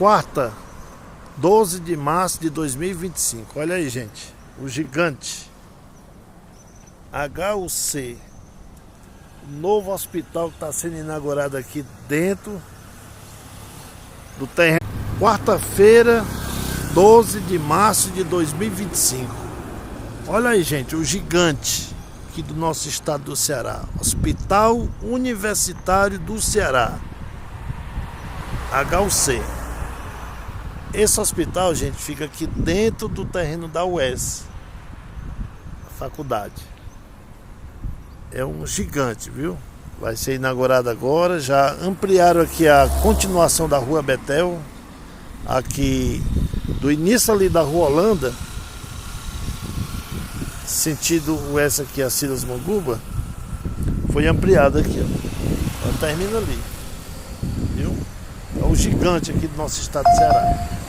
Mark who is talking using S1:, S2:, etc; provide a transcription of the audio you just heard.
S1: quarta, 12 de março de 2025. Olha aí, gente, o gigante HUC, novo hospital que está sendo inaugurado aqui dentro do terreno. Quarta-feira, 12 de março de 2025. Olha aí, gente, o gigante aqui do nosso estado do Ceará, Hospital Universitário do Ceará, HUC. Esse hospital, gente, fica aqui dentro do terreno da UES, a faculdade. É um gigante, viu? Vai ser inaugurado agora. Já ampliaram aqui a continuação da Rua Betel, aqui do início ali da Rua Holanda, sentido essa aqui, a Silas Manguba, foi ampliada aqui, ó. Ela termina ali, viu? É o gigante aqui do nosso estado do Ceará.